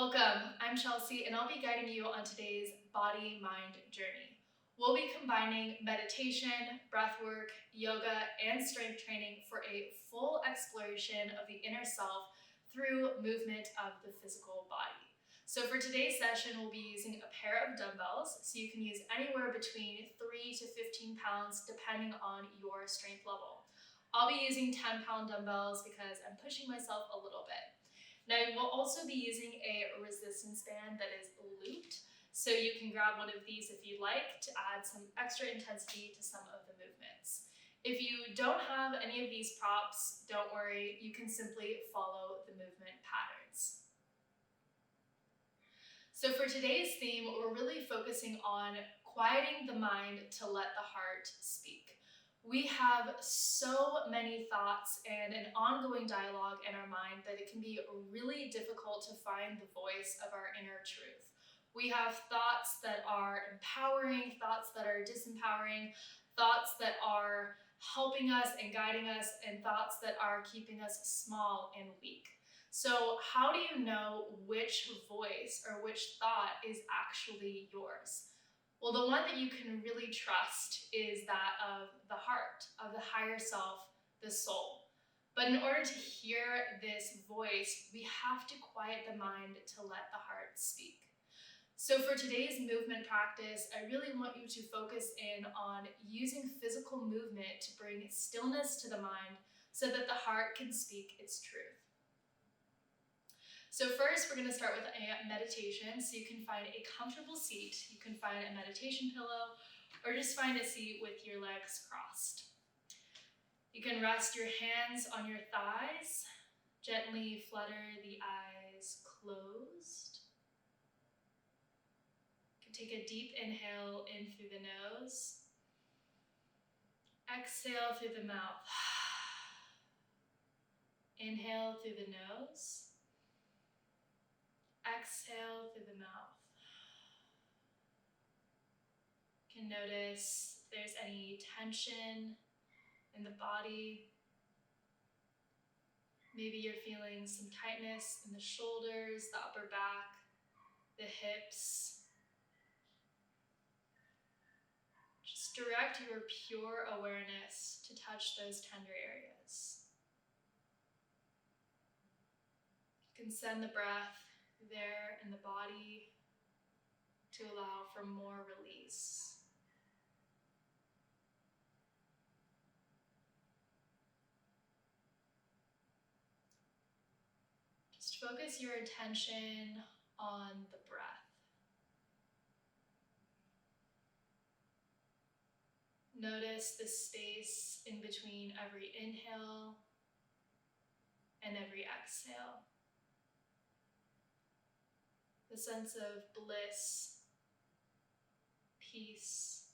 Welcome, I'm Chelsea and I'll be guiding you on today's body-mind journey. We'll be combining meditation, breathwork, yoga, and strength training for a full exploration of the inner self through movement of the physical body. So for today's session, we'll be using a pair of dumbbells, so you can use anywhere between 3 to 15 pounds depending on your strength level. I'll be using 10-pound dumbbells because I'm pushing myself a little bit. Now we'll also be using a resistance band that is looped, so you can grab one of these if you'd like to add some extra intensity to some of the movements. If you don't have any of these props, don't worry, you can simply follow the movement patterns. So for today's theme, we're really focusing on quieting the mind to let the heart speak. We have so many thoughts and an ongoing dialogue in our mind that it can be really difficult to find the voice of our inner truth. We have thoughts that are empowering, thoughts that are disempowering, thoughts that are helping us and guiding us, and thoughts that are keeping us small and weak. So how do you know which voice or which thought is actually yours? Well, the one that you can really trust is that of the heart, of the higher self, the soul. But in order to hear this voice, we have to quiet the mind to let the heart speak. So for today's movement practice, I really want you to focus in on using physical movement to bring stillness to the mind so that the heart can speak its truth. So first, we're going to start with a meditation. So you can find a comfortable seat, you can find a meditation pillow, or just find a seat with your legs crossed. You can rest your hands on your thighs, gently flutter the eyes closed. You can take a deep inhale in through the nose. Exhale through the mouth. Inhale through the nose. Exhale through the mouth. You can notice if there's any tension in the body. Maybe you're feeling some tightness in the shoulders, the upper back, the hips. Just direct your pure awareness to touch those tender areas. You can send the breath there in the body to allow for more release. Just focus your attention on the breath. Notice the space in between every inhale and every exhale. The sense of bliss, peace,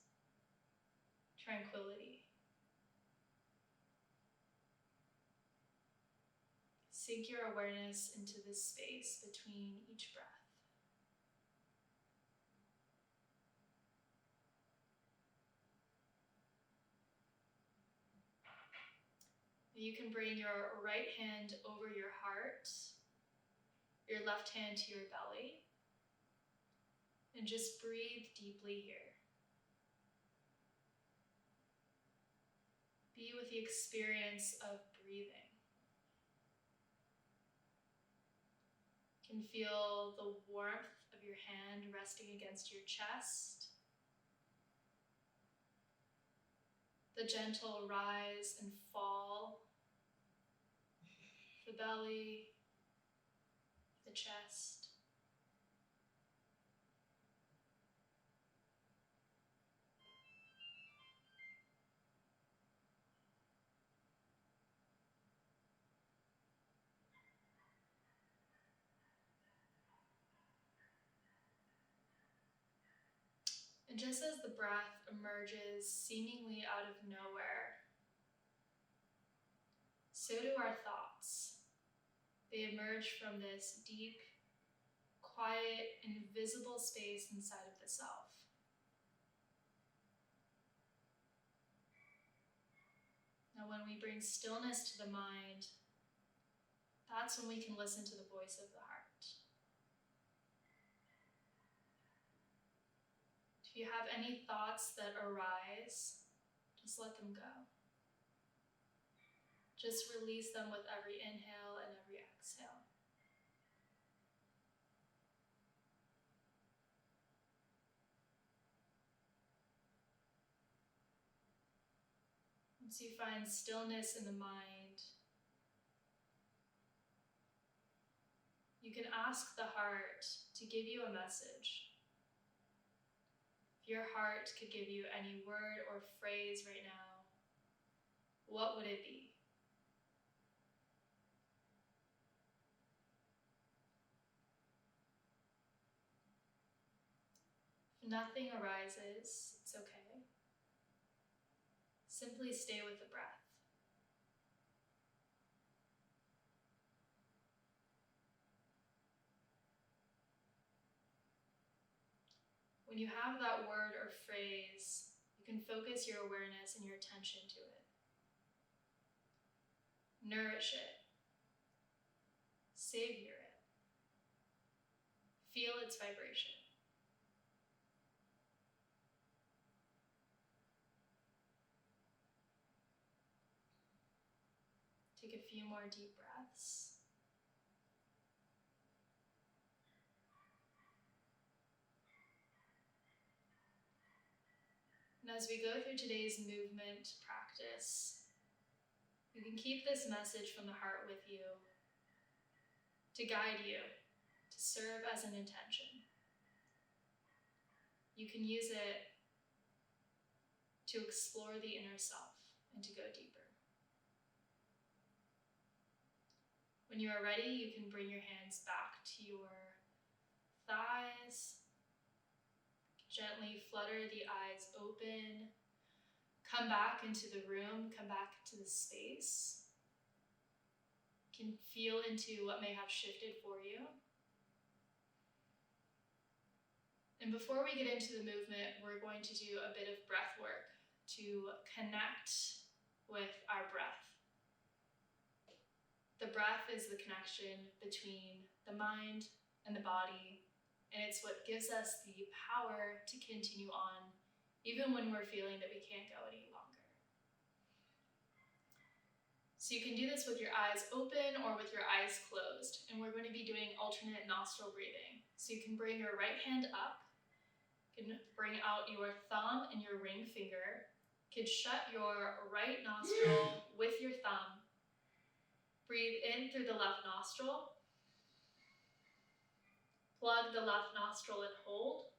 tranquility. Sink your awareness into this space between each breath. You can bring your right hand over your heart, your left hand to your belly, and just breathe deeply here. Be with the experience of breathing. You can feel the warmth of your hand resting against your chest, the gentle rise and fall, the belly, the chest. And just as the breath emerges seemingly out of nowhere, so do our thoughts. They emerge from this deep, quiet, invisible space inside of the self. Now, when we bring stillness to the mind, that's when we can listen to the voice of the heart. If you have any thoughts that arise, just let them go. Just release them with every inhale and every exhale. Once you find stillness in the mind, you can ask the heart to give you a message. If your heart could give you any word or phrase right now, what would it be? If nothing arises, it's okay. Simply stay with the breath. When you have that word or phrase, you can focus your awareness and your attention to it. Nourish it. Savor it. Feel its vibration. Take a few more deep breaths. And as we go through today's movement practice, you can keep this message from the heart with you to guide you, to serve as an intention. You can use it to explore the inner self and to go deeper. When you are ready, you can bring your hands back to your thighs. Gently flutter the eyes open. Come back into the room, come back to the space. You can feel into what may have shifted for you. And before we get into the movement, we're going to do a bit of breath work to connect with our breath. The breath is the connection between the mind and the body, and it's what gives us the power to continue on, even when we're feeling that we can't go any longer. So you can do this with your eyes open or with your eyes closed, and we're going to be doing alternate nostril breathing. So you can bring your right hand up, you can bring out your thumb and your ring finger, you can shut your right nostril with your thumb, breathe in through the left nostril, plug the left nostril and hold.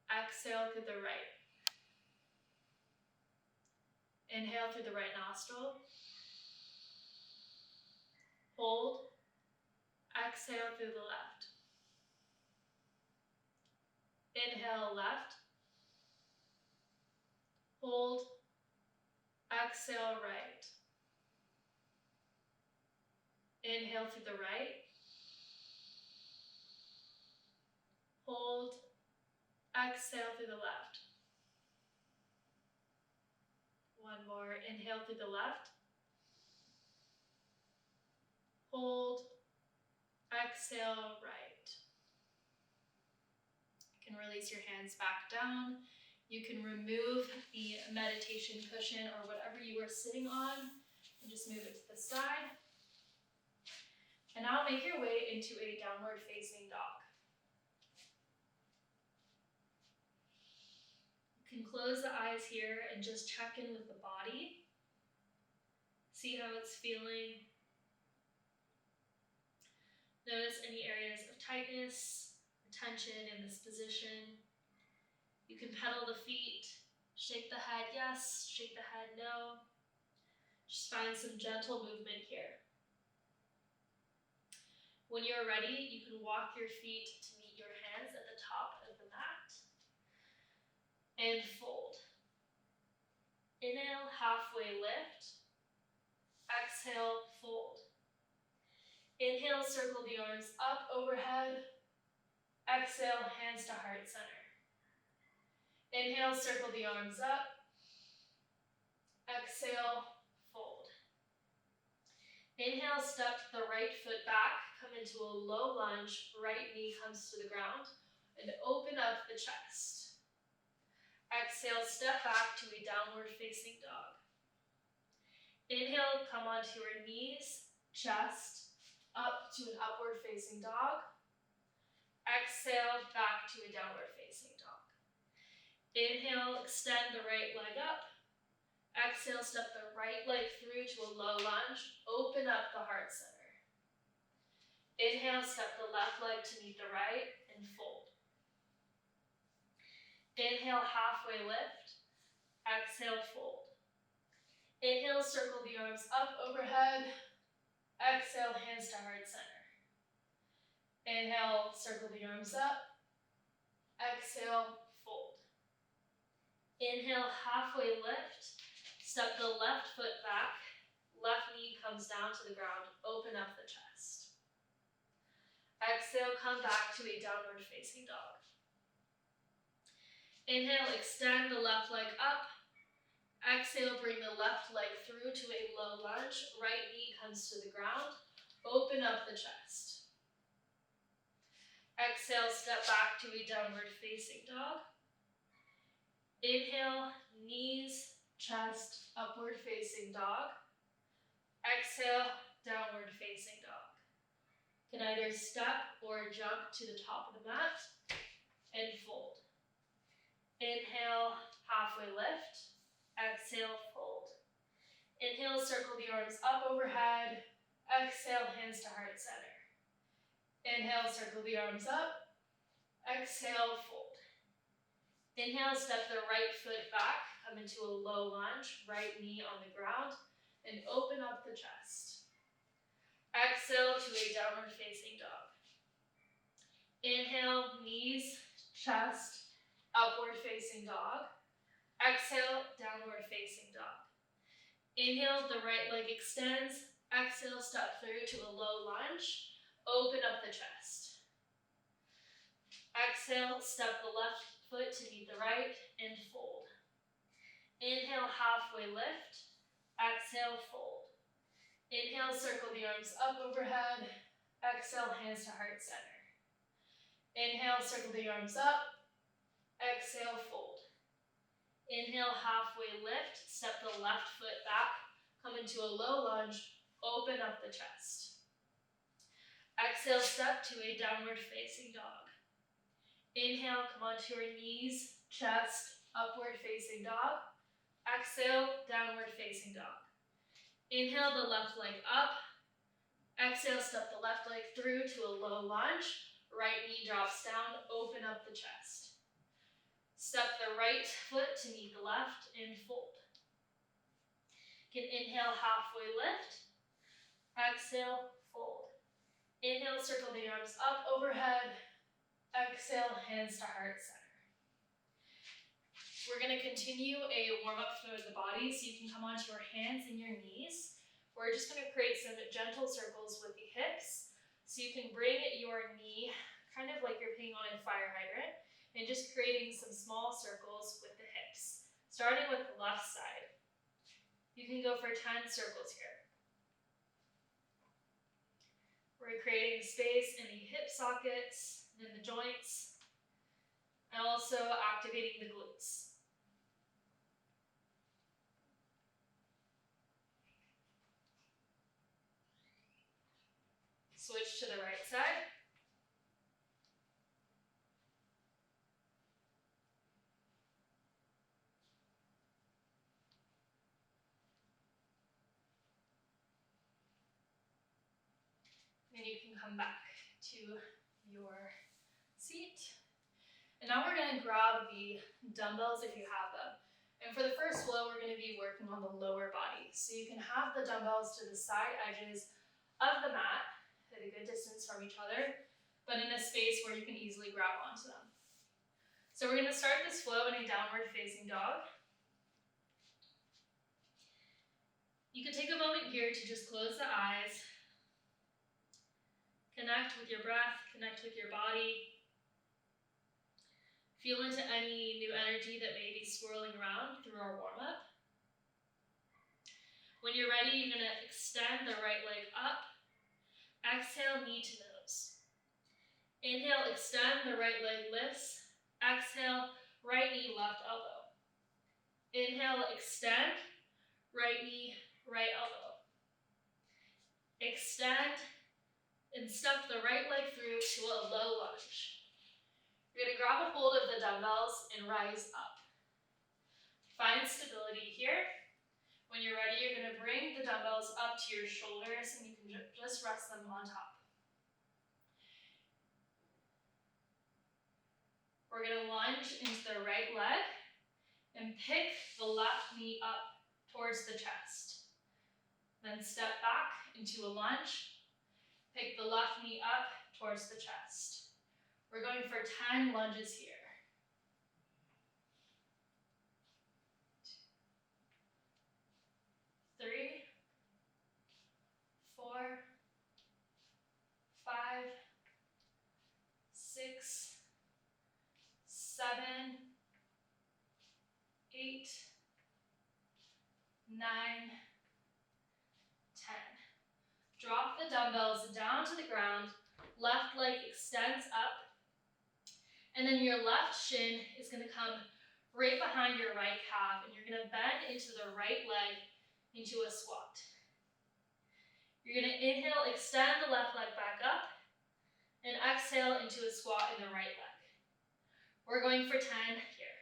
Exhale through the right. Inhale through the right nostril. Hold. Exhale through the left. Inhale left. Hold. Exhale right. Inhale through the right. Hold. Exhale through the left. One more. Inhale through the left. Hold. Exhale right. You can release your hands back down. You can remove the meditation cushion or whatever you are sitting on and just move it to the side. And now make your way into a downward facing dog. You can close the eyes here and just check in with the body. See how it's feeling. Notice any areas of tightness or tension in this position. You can pedal the feet, shake the head yes, shake the head no. Just find some gentle movement here. When you're ready, you can walk your feet to meet your hands at the top of the mat. And fold. Inhale, halfway lift. Exhale, fold. Inhale, circle the arms up overhead. Exhale, hands to heart center. Inhale, circle the arms up. Exhale, fold. Inhale, step the right foot back, come into a low lunge, right knee comes to the ground, and open up the chest. Exhale, step back to a downward facing dog. Inhale, come onto your knees, chest, up to an upward facing dog. Exhale, back to a downward facing dog. Inhale, extend the right leg up. Exhale, step the right leg through to a low lunge. Open up the heart center. Inhale, step the left leg to meet the right and fold. Inhale, halfway lift. Exhale, fold. Inhale, circle the arms up overhead. Exhale, hands to heart center. Inhale, circle the arms up. Exhale, fold. Inhale, halfway lift. Step the left foot back. Left knee comes down to the ground. Open up the chest. Exhale, come back to a downward facing dog. Inhale, extend the left leg up. Exhale, bring the left leg through to a low lunge. Right knee comes to the ground. Open up the chest. Exhale, step back to a downward facing dog. Inhale, knees, chest, upward facing dog. Exhale, downward facing dog. You can either step or jump to the top of the mat and fold. Inhale, halfway lift. Exhale, fold. Inhale, circle the arms up overhead. Exhale, hands to heart center. Inhale, circle the arms up. Exhale, fold. Inhale, step the right foot back, come into a low lunge, right knee on the ground, and open up the chest. Exhale to a downward facing dog. Inhale, knees, chest, upward facing dog. Exhale, downward facing dog. Inhale, the right leg extends. Exhale, step through to a low lunge. Open up the chest. Exhale, step the left foot to meet the right and fold. Inhale, halfway lift. Exhale, fold. Inhale, circle the arms up overhead. Exhale, hands to heart center. Inhale, circle the arms up. Exhale, fold. Inhale, halfway lift. Step the left foot back. Come into a low lunge. Open up the chest. Exhale, step to a downward facing dog. Inhale, come onto your knees, chest, upward facing dog. Exhale, downward facing dog. Inhale, the left leg up. Exhale, step the left leg through to a low lunge. Right knee drops down, open up the chest. Step the right foot to meet the left and fold. You can inhale, halfway lift. Exhale, fold. Inhale, circle the arms up overhead. Exhale, hands to heart center. We're going to continue a warm-up through the body, so you can come onto your hands and your knees. We're just going to create some gentle circles with the hips. So you can bring your knee kind of like you're peeing on a fire hydrant and just creating some small circles with the hips. Starting with the left side. You can go for 10 circles here. We're creating space in the hip sockets, in the joints, and also activating the glutes. Switch to the right side. And you can come back to your seat. And now we're going to grab the dumbbells if you have them. And for the first flow, we're going to be working on the lower body. So you can have the dumbbells to the side edges of the mat at a good distance from each other, but in a space where you can easily grab onto them. So we're going to start this flow in a downward facing dog. You can take a moment here to just close the eyes. Connect with your breath, connect with your body. Feel into any new energy that may be swirling around through our warm-up. When you're ready, you're going to extend the right leg up. Exhale, knee to nose. Inhale, extend the right leg lifts. Exhale, right knee, left elbow. Inhale, extend, right knee, right elbow. Extend and step the right leg through to a low lunge. You're going to grab a hold of the dumbbells and rise up. Find stability here. When you're ready, you're going to bring the dumbbells up to your shoulders and you can just rest them on top. We're going to lunge into the right leg and pick the left knee up towards the chest. Then step back into a lunge. Pick the left knee up towards the chest. We're going for 10 lunges here. 3, 4, 5, 6, 7, 8, 9, 10. Drop the dumbbells down to the ground. Left leg extends up. And then your left shin is going to come right behind your right calf. And you're going to bend into the right leg into a squat. You're going to inhale, extend the left leg back up. And exhale into a squat in the right leg. We're going for 10 here.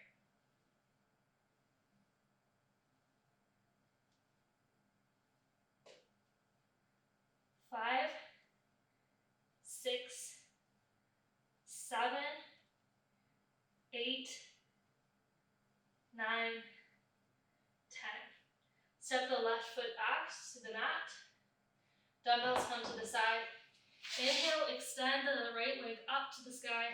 5, 6, 7, 8, 9, 10. Step the left foot back to the mat. Dumbbells come to the side. Inhale, extend the right leg up to the sky.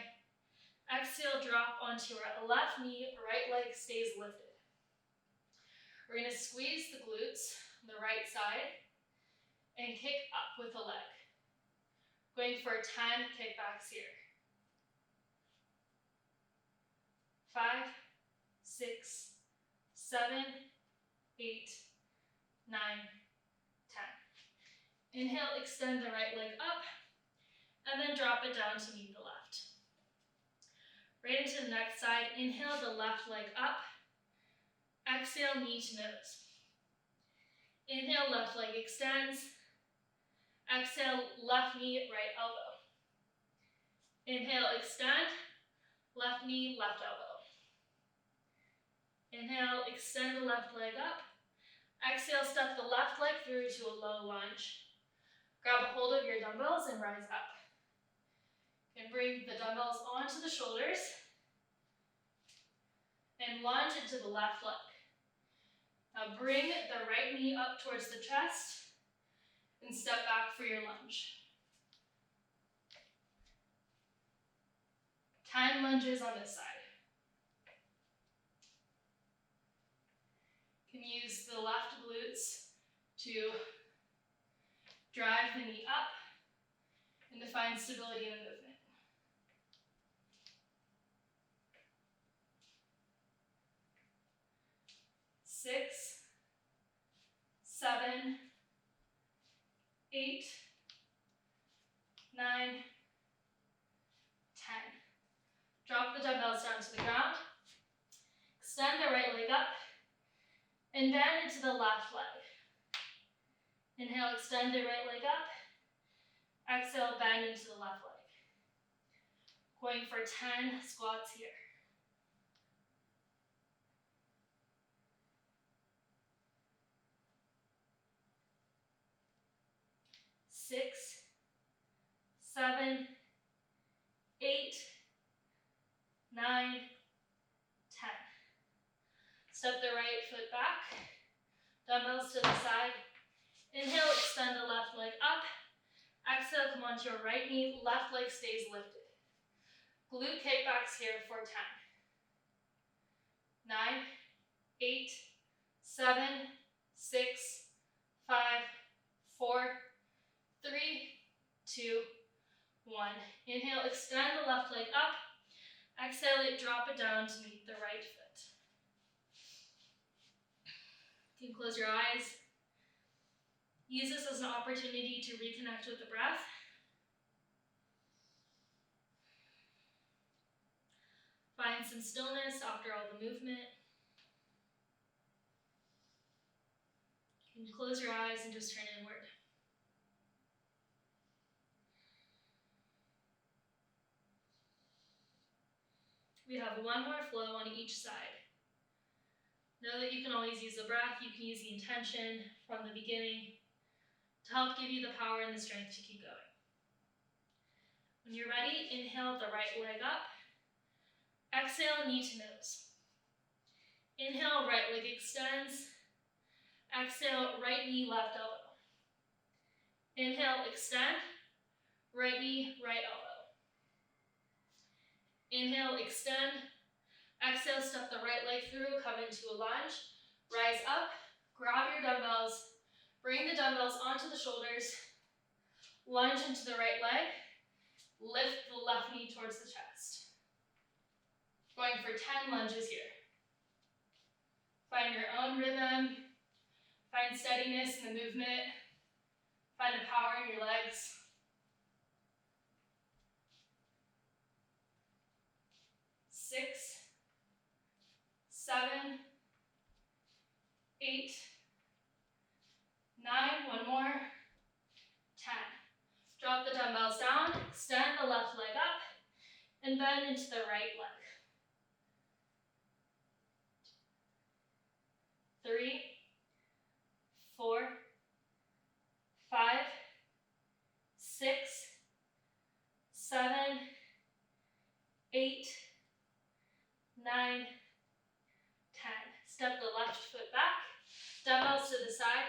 Exhale, drop onto your left knee, right leg stays lifted. We're going to squeeze the glutes on the right side and kick up with the leg. Going for 10 kickbacks here. 5, 6, 7, 8, 9, 10. Inhale, extend the right leg up, and then drop it down to meet the left. Right into the next side, inhale the left leg up, exhale knee to nose. Inhale, left leg extends, exhale left knee, right elbow. Inhale, extend, left knee, left elbow. Inhale, extend the left leg up. Exhale, step the left leg through to a low lunge. Grab a hold of your dumbbells and rise up. And bring the dumbbells onto the shoulders. And lunge into the left leg. Now bring the right knee up towards the chest. And step back for your lunge. 10 lunges on this side. You can use the left glutes to drive the knee up and to find stability in the movement. 6, 7, 8, 9, 10. Drop the dumbbells down to the ground. Extend the right leg up and bend into the left leg. Inhale, extend the right leg up. Exhale, bend into the left leg. Going for 10 squats here. 6, 7, 8, 9, 10. Step the right foot back. Dumbbells to the side. Inhale, extend the left leg up. Exhale, come onto your right knee. Left leg stays lifted. Glute kickbacks here for 10. 9, 8, 7, 6, 5, 4, 3, 2, 1. Inhale, extend the left leg up. Exhale it, drop it down to meet the right foot. You can close your eyes. Use this as an opportunity to reconnect with the breath. Find some stillness after all the movement. You can close your eyes and just turn inward. We have one more flow on each side. Know that you can always use the breath, you can use the intention from the beginning to help give you the power and the strength to keep going. When you're ready, inhale the right leg up. Exhale, knee to nose. Inhale, right leg extends. Exhale, right knee, left elbow. Inhale, extend. Right knee, right elbow. Inhale, extend. Exhale, step the right leg through, come into a lunge. Rise up, grab your dumbbells, bring the dumbbells onto the shoulders, lunge into the right leg, lift the left knee towards the chest. Going for 10 lunges here. Find your own rhythm, find steadiness in the movement, find the power in your legs. 6, 7, 8, 9, one more, 10. Drop the dumbbells down, extend the left leg up, and bend into the right leg. 3, 4, 5, 6, 7, 8, 9, 10. Step the left foot back, dumbbells to the side.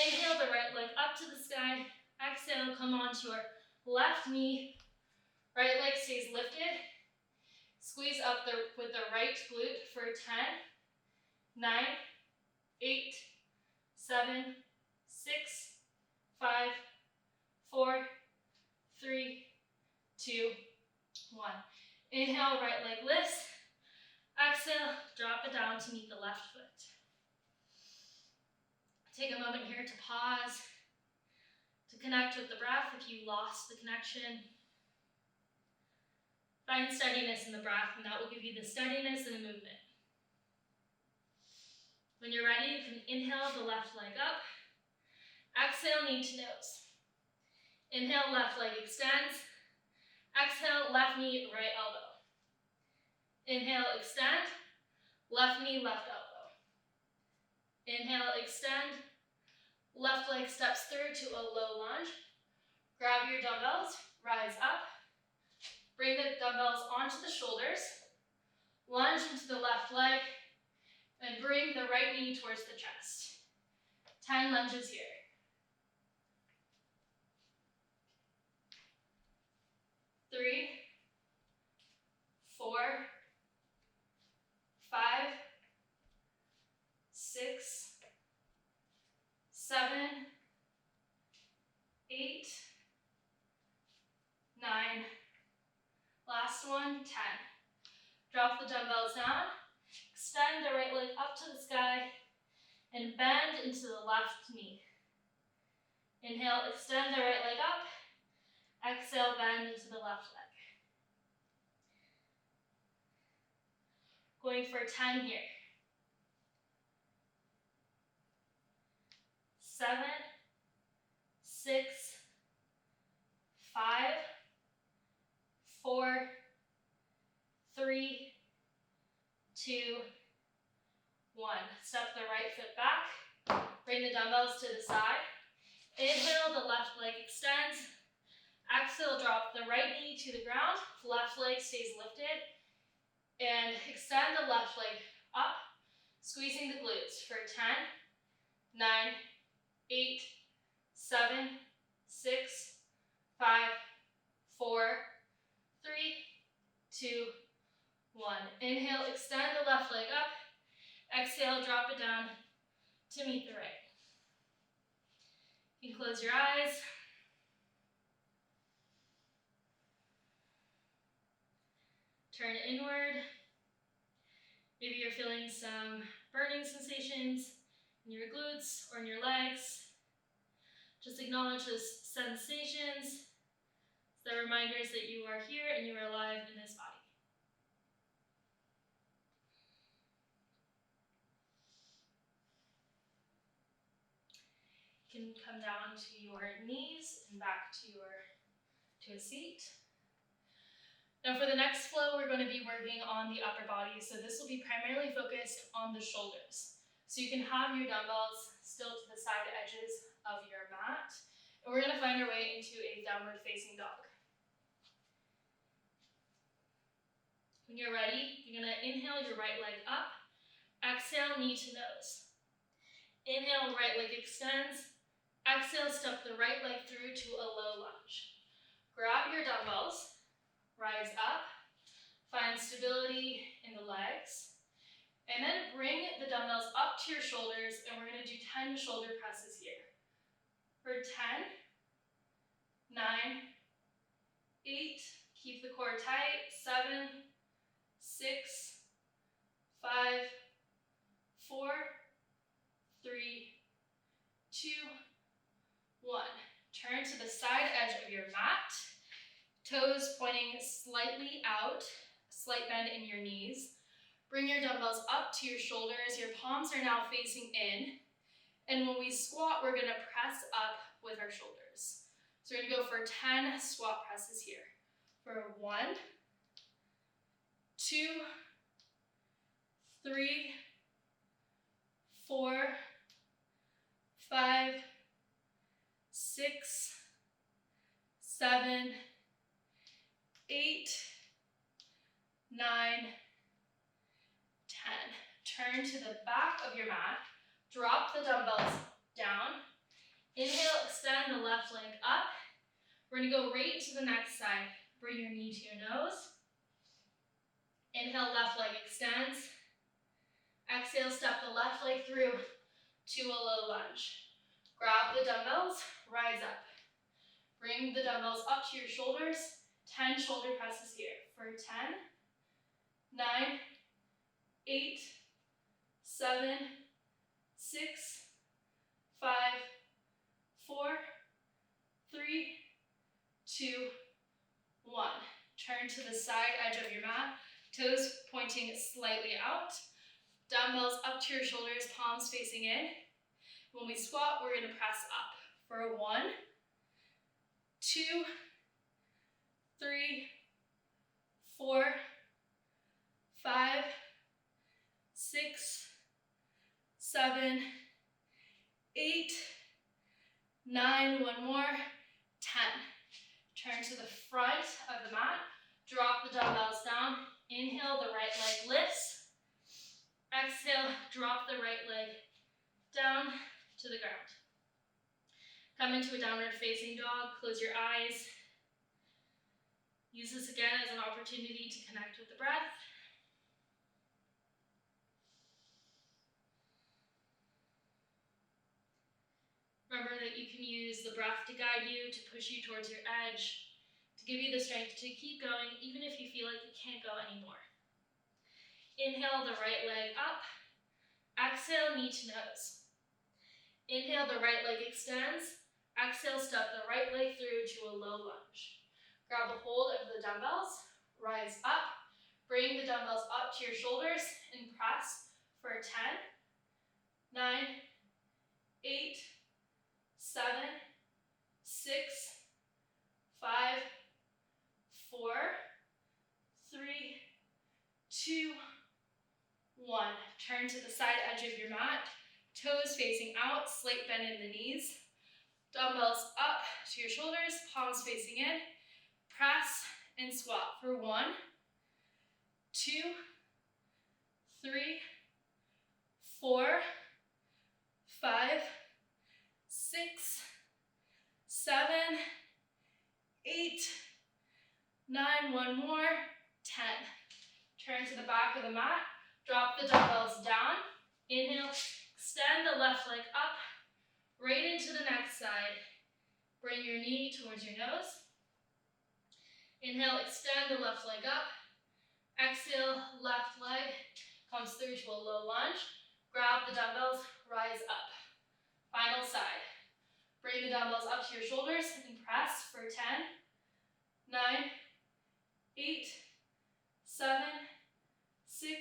Inhale the right leg up to the sky. Exhale, come onto your left knee. Right leg stays lifted. Squeeze up with the right glute for 10, 9, 8, 7, 6, 5, 4, 3, 2, 1. Inhale, right leg lifts. Exhale, drop it down to meet the left foot. Take a moment here to pause, to connect with the breath if you lost the connection. Find steadiness in the breath, and that will give you the steadiness in the movement. When you're ready, you can inhale the left leg up. Exhale, knee to nose. Inhale, left leg extends. Exhale, left knee, right elbow. Inhale, extend. Left knee, left elbow. Inhale, extend. Left leg steps through to a low lunge. Grab your dumbbells, rise up. Bring the dumbbells onto the shoulders. Lunge into the left leg, and bring the right knee towards the chest. 10 lunges here. 3, 4, 5, 6, 7, 8, 9. Last one, 10. Drop the dumbbells down. Extend the right leg up to the sky and bend into the left knee. Inhale, extend the right leg up. Exhale, bend into the left leg. Going for 10 here. 7, 6, 5, 4, 3, 2, 1. Step the right foot back. Bring the dumbbells to the side. Inhale, the left leg extends. Exhale, drop the right knee to the ground. Left leg stays lifted. And extend the left leg up, squeezing the glutes for 10, 9, 8, 7, 6, 5, 4, 3, 2, 1. Inhale, extend the left leg up. Exhale, drop it down to meet the right. You can close your eyes. Turn inward. Maybe you're feeling some burning sensations in your glutes or in your legs. Just acknowledge those sensations. They're reminders that you are here and you are alive in this body. You can come down to your knees and back to a seat. Now for the next flow, we're going to be working on the upper body. So this will be primarily focused on the shoulders. So you can have your dumbbells still to the side edges of your mat. And we're going to find our way into a downward facing dog. When you're ready, you're going to inhale your right leg up. Exhale, knee to nose. Inhale, right leg extends. Exhale, step the right leg through to a low lunge. Grab your dumbbells. Rise up, find stability in the legs, and then bring the dumbbells up to your shoulders, and we're going to do 10 shoulder presses here. For 10, 9, 8, keep the core tight, 7, 6, 5, 4, 3, 2, 1. Turn to the side edge of your mat. Toes pointing slightly out, slight bend in your knees. Bring your dumbbells up to your shoulders. Your palms are now facing in. And when we squat, we're going to press up with our shoulders. So we're going to go for 10 squat presses here. For 1, 2, 3, 4, 5, 6, 7, 8, 9, 10. Turn to the back of your mat. Drop the dumbbells down. Inhale, extend the left leg up. We're going to go right to the next side. Bring your knee to your nose. Inhale, left leg extends. Exhale, step the left leg through to a low lunge. Grab the dumbbells, rise up. Bring the dumbbells up to your shoulders. 10 shoulder presses here. For 10, 9, 8, 7, 6, 5, 4, 3, 2, 1. Turn to the side edge of your mat, toes pointing slightly out, dumbbells up to your shoulders, palms facing in. When we squat, we're going to press up. For 1, 2, 3, 4, 5, 6, 7, 8, 9, one more, 10. Turn to the front of the mat, drop the dumbbells down, inhale, the right leg lifts, exhale, drop the right leg down to the ground. Come into a downward facing dog, close your eyes. Use this again as an opportunity to connect with the breath. Remember that you can use the breath to guide you, to push you towards your edge, to give you the strength to keep going even if you feel like you can't go anymore. Inhale the right leg up. Exhale, knee to nose. Inhale, the right leg extends. Exhale, step the right leg through to a low lunge. Grab a hold of the dumbbells, rise up, bring the dumbbells up to your shoulders and press for 10, 9, 8, 7, 6, 5, 4, 3, 2, 1. Turn to the side edge of your mat, toes facing out, slight bend in the knees. Dumbbells up to your shoulders, palms facing in. Press and squat for 1, 2, 3, 4, 5, 6, 7, 8, 9, one more, 10. Turn to the back of the mat, drop the dumbbells down. Inhale, extend the left leg up, right into the next side. Bring your knee towards your nose. Inhale, extend the left leg up. Exhale, left leg comes through to a low lunge. Grab the dumbbells, rise up. Final side. Bring the dumbbells up to your shoulders and press for 10, 9, 8, 7, 6,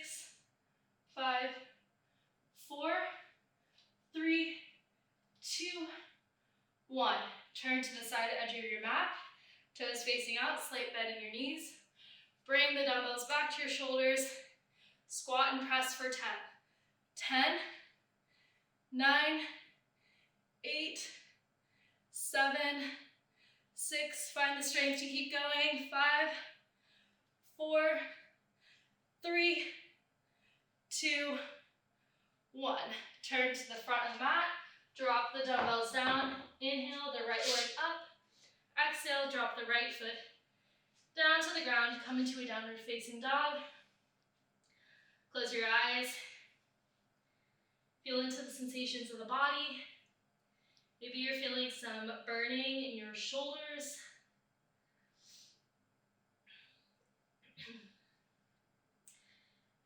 5, 4, 3, 2, Turn to the side edge of your mat, toes facing out, slight bend in your knees. Bring the dumbbells back to your shoulders. Squat and press for 10. 10, 9, 8, 7, 6. Find the strength to keep going. 5, 4, 3, 2, 1. Turn to the front of the mat. Drop the dumbbells down. Inhale the right leg up. Exhale, drop the right foot down to the ground. Come into a downward facing dog. Close your eyes. Feel into the sensations of the body. Maybe you're feeling some burning in your shoulders.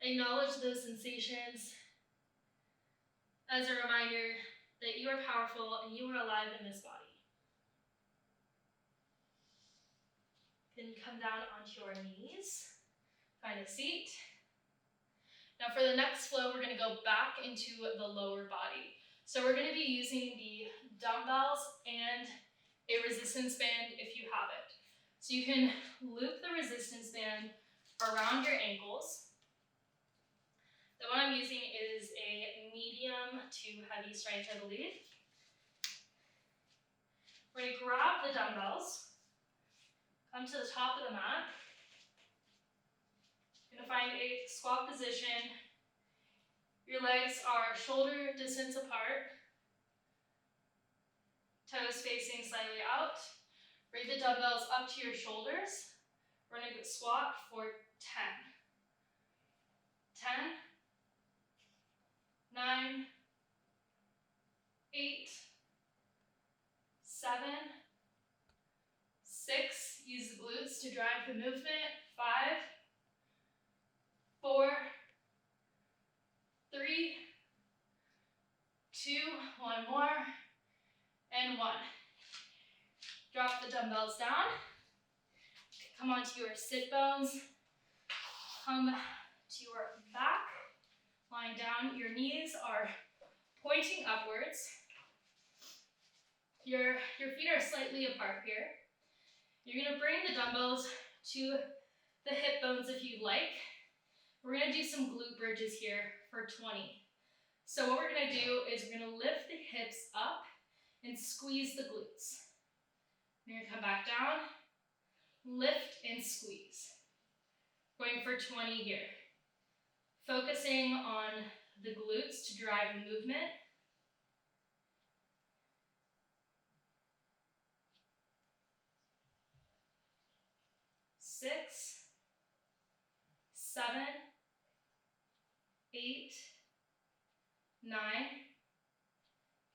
Acknowledge those sensations as a reminder that you are powerful and you are alive in this body. Then come down onto your knees. Find a seat. Now for the next flow, we're going to go back into the lower body. So we're going to be using the dumbbells and a resistance band if you have it. So you can loop the resistance band around your ankles. The one I'm using is a medium to heavy strength, I believe. We're going to grab the dumbbells, come to the top of the mat. You're going to find a squat position. Your legs are shoulder distance apart, toes facing slightly out. Bring the dumbbells up to your shoulders. We're going to squat for 10. 10, 9, 8, 7, 6. Use the glutes to drive the movement. 5, 4, 3, 2, one more, and 1. Drop the dumbbells down. Come onto your sit bones. Come to your back. Lying down, your knees are pointing upwards. Your feet are slightly apart here. You're going to bring the dumbbells to the hip bones if you'd like. We're going to do some glute bridges here for 20. So what we're going to do is we're going to lift the hips up and squeeze the glutes. You're going to come back down, lift and squeeze. Going for 20 here. Focusing on the glutes to drive the movement. 6, 7, 8, 9,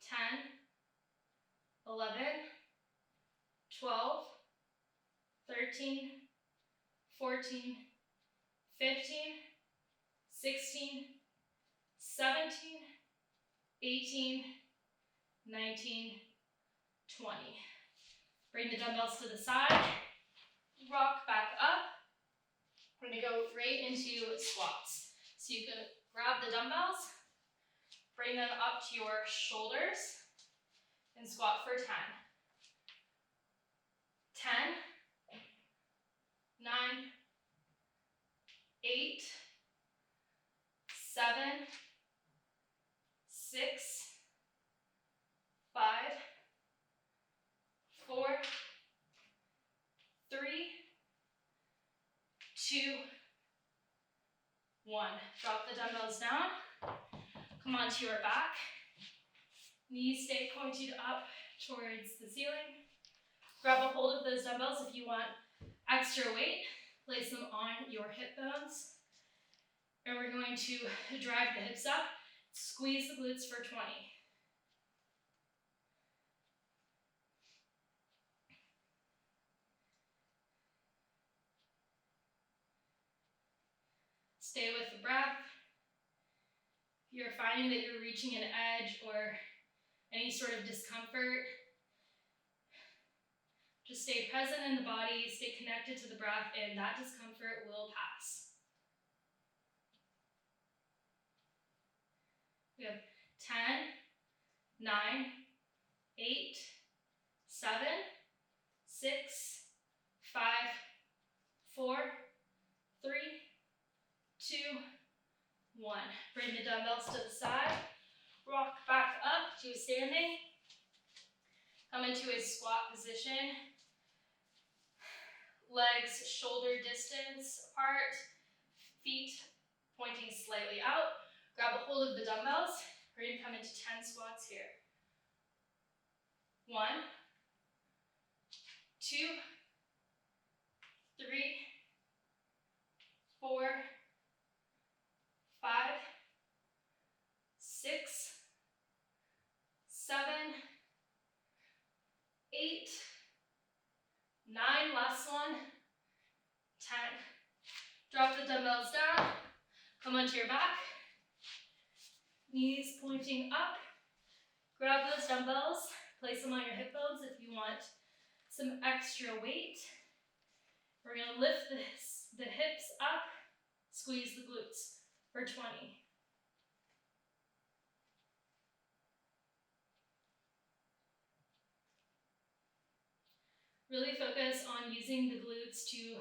10, 11, 12, 13, 14, 15, 16, 17, 18, 19, 20. Bring the dumbbells to the side, rock back up. We're going to go right into squats. So you can grab the dumbbells, bring them up to your shoulders, and squat for 10. 10, 9, 8, 7, 6, 5, 4, 3, 2, 1. Drop the dumbbells down. Come onto your back. Knees stay pointed up towards the ceiling. Grab a hold of those dumbbells if you want extra weight. Place them on your hip bones. And we're going to drive the hips up. Squeeze the glutes for 20. Stay with the breath. If you're finding that you're reaching an edge or any sort of discomfort, just stay present in the body, stay connected to the breath, and that discomfort will pass. We have 10, 9, 8, 7, 6, 5, 4, 3, 2, 1. Bring the dumbbells to the side. Rock back up to standing. Come into a squat position. Legs shoulder distance apart. Feet pointing slightly out. Grab a hold of the dumbbells. We're going to come into 10 squats here. 1, 2, 3, 4, 5, 6, 7, 8, 9, last one, 10. Drop the dumbbells down, come onto your back, knees pointing up. Grab those dumbbells, place them on your hip bones if you want some extra weight. We're going to lift the hips up, squeeze the glutes for 20. Really focus on using the glutes to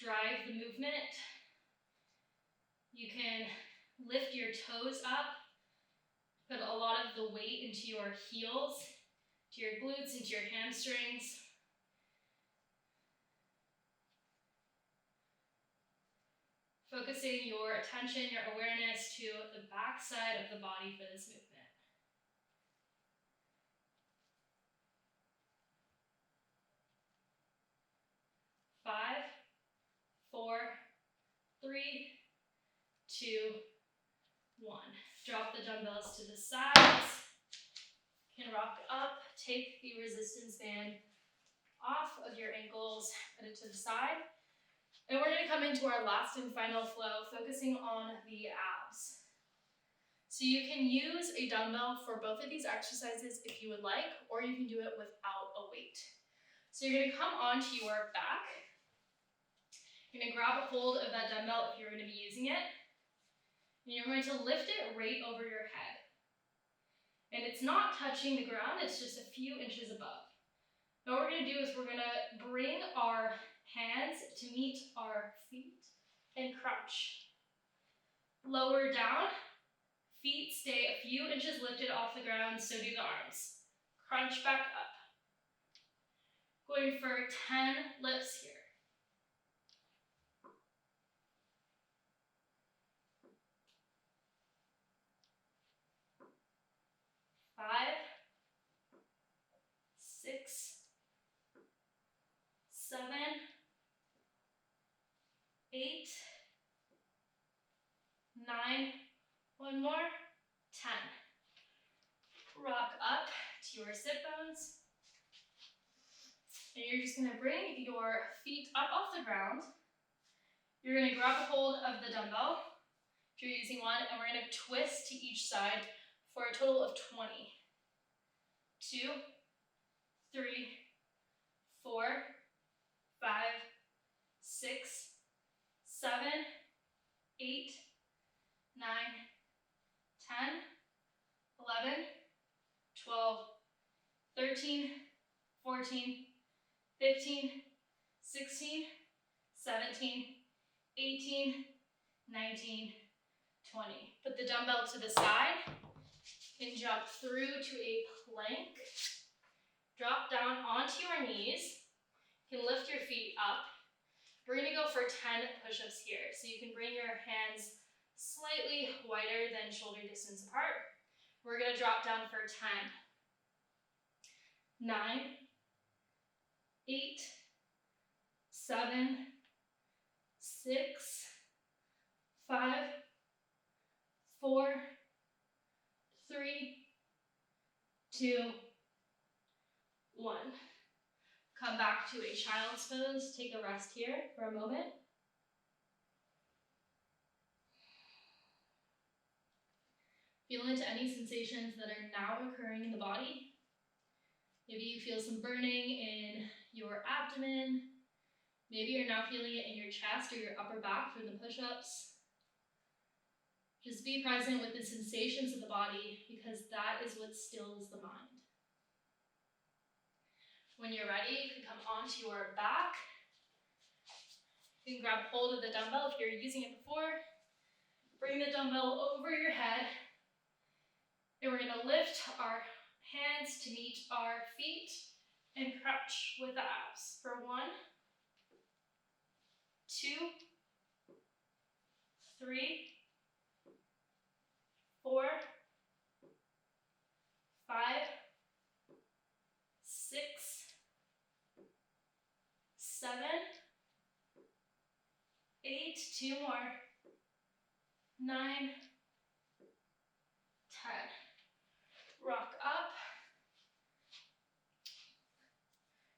drive the movement. You can lift your toes up, put a lot of the weight into your heels, to your glutes, into your hamstrings. Focusing your attention, your awareness to the back side of the body for this movement. 5, 4, 3, 2, 1. Drop the dumbbells to the sides. You can rock up, take the resistance band off of your ankles, put it to the side. And we're going to come into our last and final flow, focusing on the abs. So you can use a dumbbell for both of these exercises if you would like, or you can do it without a weight. So you're going to come onto your back. You're going to grab a hold of that dumbbell if you're going to be using it. And you're going to lift it right over your head. And it's not touching the ground, it's just a few inches above. Now what we're going to do is we're going to bring our hands to meet our feet and crunch. Lower down, feet stay a few inches lifted off the ground, so do the arms. Crunch back up. Going for 10 lifts here. 5, 6, 7, 8, 9, one more, 10. Rock up to your sit bones. And you're just going to bring your feet up off the ground. You're going to grab a hold of the dumbbell, if you're using one, and we're going to twist to each side for a total of 20. 2, 3, 4, 5, 6, 7, 8, 9, 10, 11, 12, 13, 14, 15, 16, 17, 18, 19, 20. Put the dumbbell to the side. You can jump through to a plank. Drop down onto your knees. You can lift your feet up. We're going to go for 10 push-ups here. So you can bring your hands slightly wider than shoulder distance apart. We're going to drop down for 10, 9, 8, 7, 6, 5, 4, 3, 2, 1. Come back to a child's pose. Take a rest here for a moment. Feel into any sensations that are now occurring in the body. Maybe you feel some burning in your abdomen. Maybe you're now feeling it in your chest or your upper back from the push-ups. Just be present with the sensations of the body, because that is what stills the mind. When you're ready, you can come onto your back. You can grab hold of the dumbbell if you're using it before. Bring the dumbbell over your head. And we're going to lift our hands to meet our feet and crunch with the abs for 1, 2, 3, 4, 5, 6, 7, 8, 2 more, 9, 10. Rock up.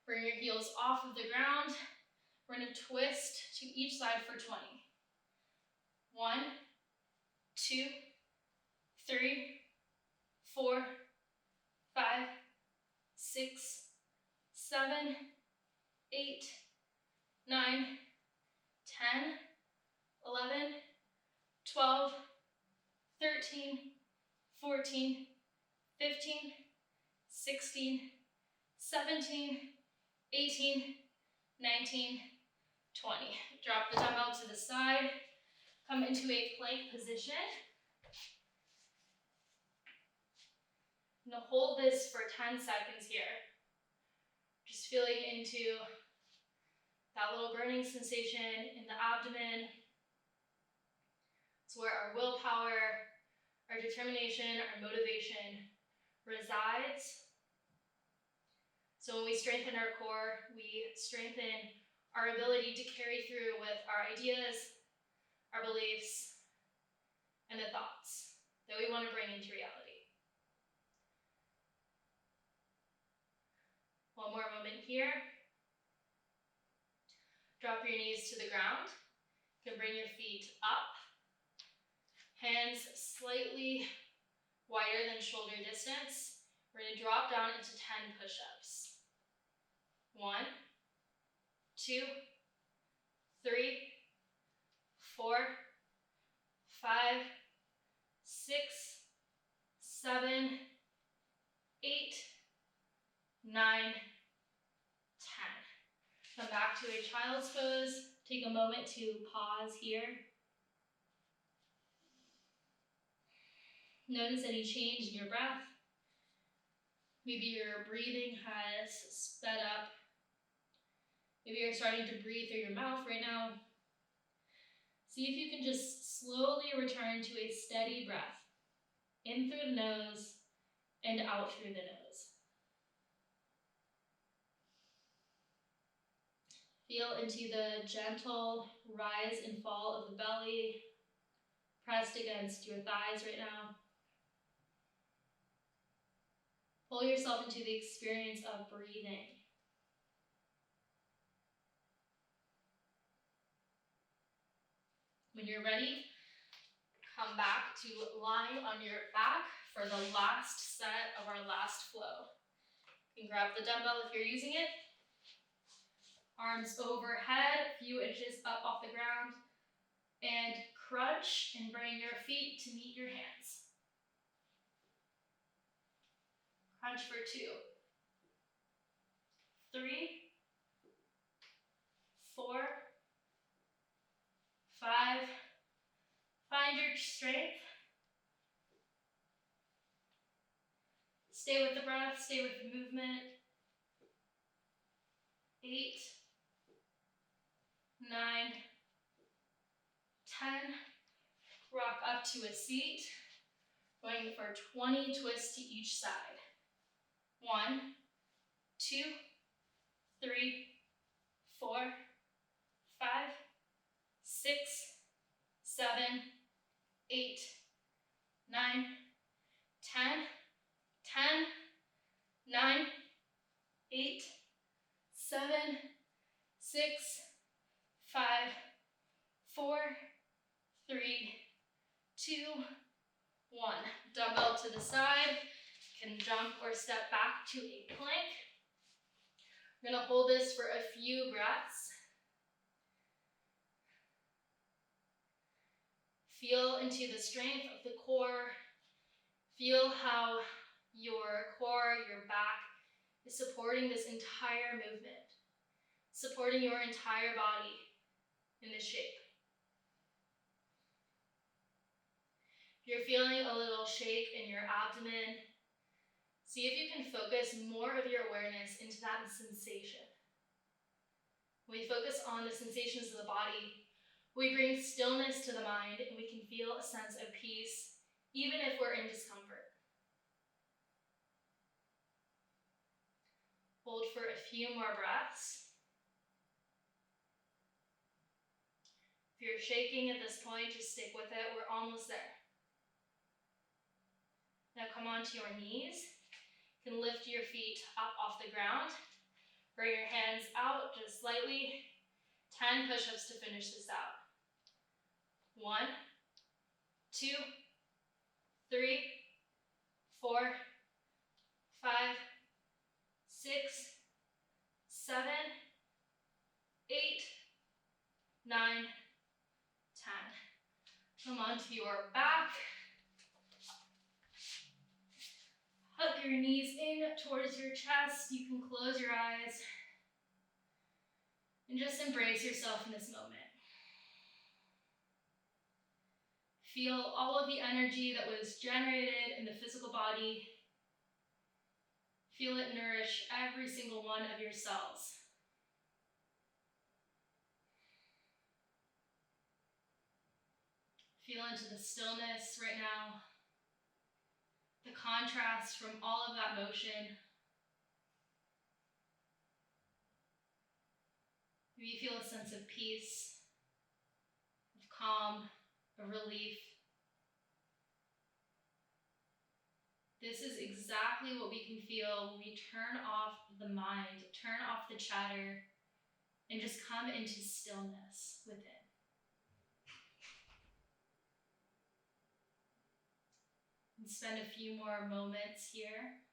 Bring your heels off of the ground. We're going to twist to each side for 20. 1, 2, 3, 4, 5, 6, 7, 8, 9, 10, 11, 12, 13, 14, 15, 16, 17, 18, 19, 20. Drop the dumbbell to the side. Come into a plank position. I'm going to hold this for 10 seconds here. Just feeling into that little burning sensation in the abdomen. It's where our willpower, our determination, our motivation resides. So when we strengthen our core, we strengthen our ability to carry through with our ideas, our beliefs, and the thoughts that we want to bring into reality. One more moment here. Drop your knees to the ground. You can bring your feet up. Hands slightly wider than shoulder distance. We're going to drop down into 10 push-ups. 1, 2, 3, 4, 5, 6, 7, 8, 9, 10. Come back to a child's pose. Take a moment to pause here. Notice any change in your breath. Maybe your breathing has sped up. Maybe you're starting to breathe through your mouth right now. See if you can just slowly return to a steady breath. In through the nose and out through the nose. Feel into the gentle rise and fall of the belly, pressed against your thighs right now. Pull yourself into the experience of breathing. When you're ready, come back to lying on your back for the last set of our last flow. You can grab the dumbbell if you're using it. Arms overhead, a few inches up off the ground. And crunch and bring your feet to meet your hands. Crunch for 2, 3, 4, 5. Find your strength. Stay with the breath, stay with the movement. 8, 9, 10. Rock up to a seat. Going for 20 twists to each side. 1, 2, 3, 4, 5, 6, 7, 8, 9, 10, 10, 9, 8, 7, 6, 5, 4, 3, 2, 1. Dumbbell to the side. You can jump or step back to a plank. We're going to hold this for a few breaths. Feel into the strength of the core. Feel how your core, your back is supporting this entire movement, supporting your entire body in this shape. If you're feeling a little shake in your abdomen, see if you can focus more of your awareness into that sensation. When we focus on the sensations of the body, we bring stillness to the mind and we can feel a sense of peace, even if we're in discomfort. Hold for a few more breaths. If you're shaking at this point, just stick with it. We're almost there. Now come onto your knees. You can lift your feet up off the ground. Bring your hands out just slightly. 10 push-ups to finish this out. 1, 2, 3, 4, 5, 6, 7, 8, 9, 10. Come onto your back. Hug your knees in towards your chest. You can close your eyes and just embrace yourself in this moment. Feel all of the energy that was generated in the physical body. Feel it nourish every single one of your cells. Feel into the stillness right now, the contrast from all of that motion. Maybe you feel a sense of peace, of calm, of relief. This is exactly what we can feel when we turn off the mind, turn off the chatter, and just come into stillness within. And spend a few more moments here,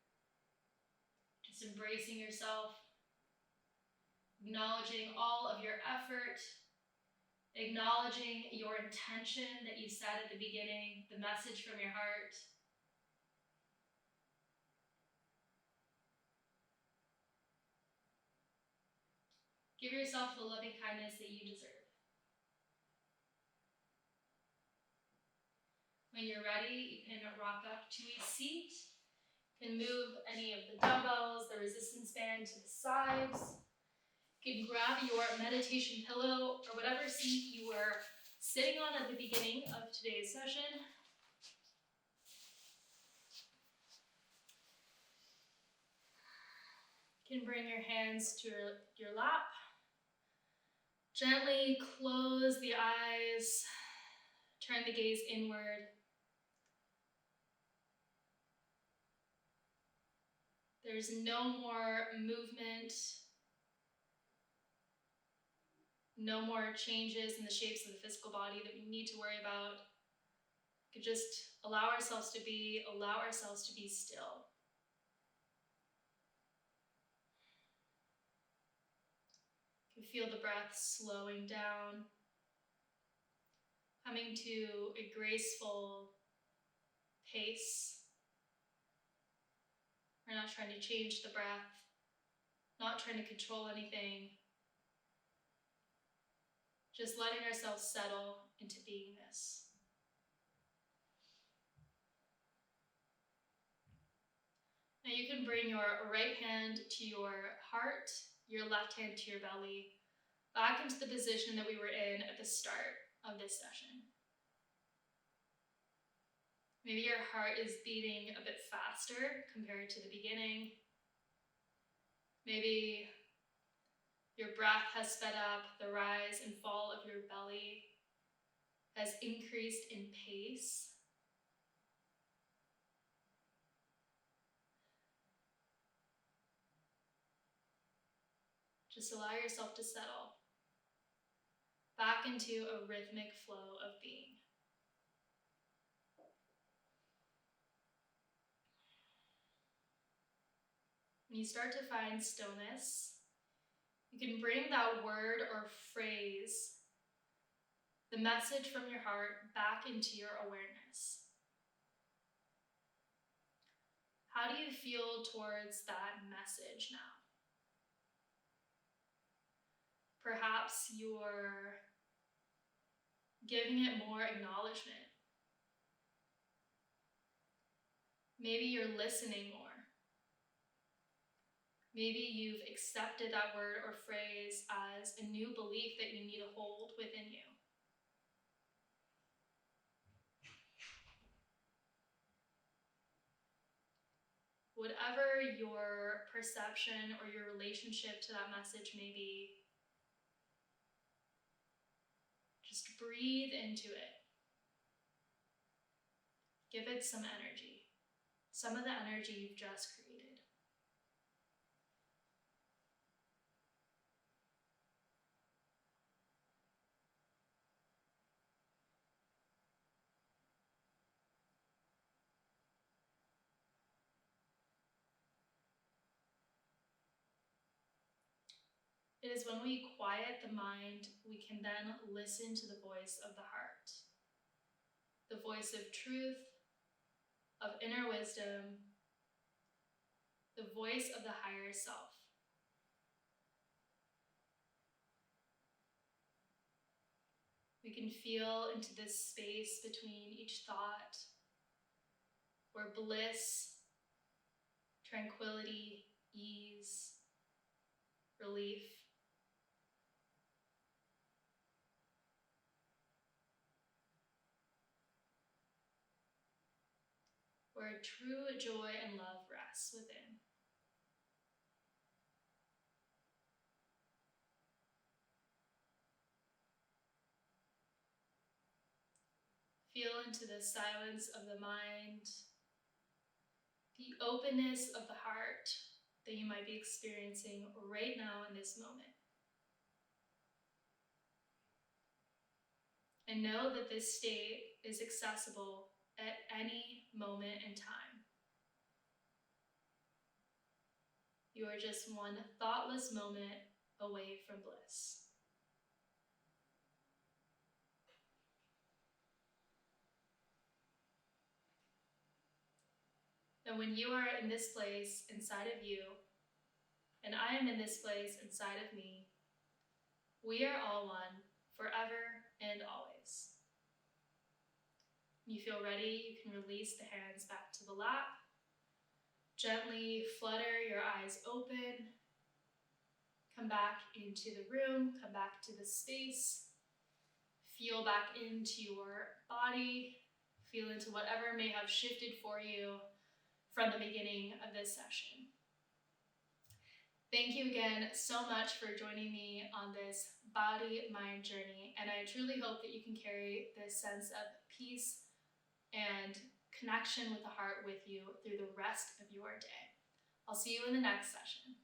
just embracing yourself, acknowledging all of your effort, acknowledging your intention that you said at the beginning, the message from your heart. Give yourself the loving kindness that you deserve. When you're ready, you can rock up to a seat. You can move any of the dumbbells, the resistance band to the sides. You can grab your meditation pillow or whatever seat you were sitting on at the beginning of today's session. You can bring your hands to your lap. Gently close the eyes. Turn the gaze inward. There's no more movement, no more changes in the shapes of the physical body that we need to worry about. We could just allow ourselves to be still. You can feel the breath slowing down, coming to a graceful pace. We're not trying to change the breath, not trying to control anything, just letting ourselves settle into beingness. Now you can bring your right hand to your heart, your left hand to your belly, back into the position that we were in at the start of this session. Maybe your heart is beating a bit faster compared to the beginning. Maybe your breath has sped up, the rise and fall of your belly has increased in pace. Just allow yourself to settle back into a rhythmic flow of being. When you start to find stillness, you can bring that word or phrase, the message from your heart, back into your awareness. How do you feel towards that message now? Perhaps you're giving it more acknowledgement. Maybe you're listening more. Maybe you've accepted that word or phrase as a new belief that you need to hold within you. Whatever your perception or your relationship to that message may be, just breathe into it. Give it some energy, some of the energy you've just created. It is when we quiet the mind, we can then listen to the voice of the heart, the voice of truth, of inner wisdom, the voice of the higher self. We can feel into this space between each thought where bliss, tranquility, ease, relief, where true joy and love rests within. Feel into the silence of the mind, the openness of the heart that you might be experiencing right now in this moment. And know that this state is accessible at any moment in time. You are just one thoughtless moment away from bliss. And when you are in this place inside of you, and I am in this place inside of me, we are all one, forever and always. When you feel ready, you can release the hands back to the lap. Gently flutter your eyes open. Come back into the room, come back to the space. Feel back into your body. Feel into whatever may have shifted for you from the beginning of this session. Thank you again so much for joining me on this body-mind journey, and I truly hope that you can carry this sense of peace and connection with the heart with you through the rest of your day. I'll see you in the next session.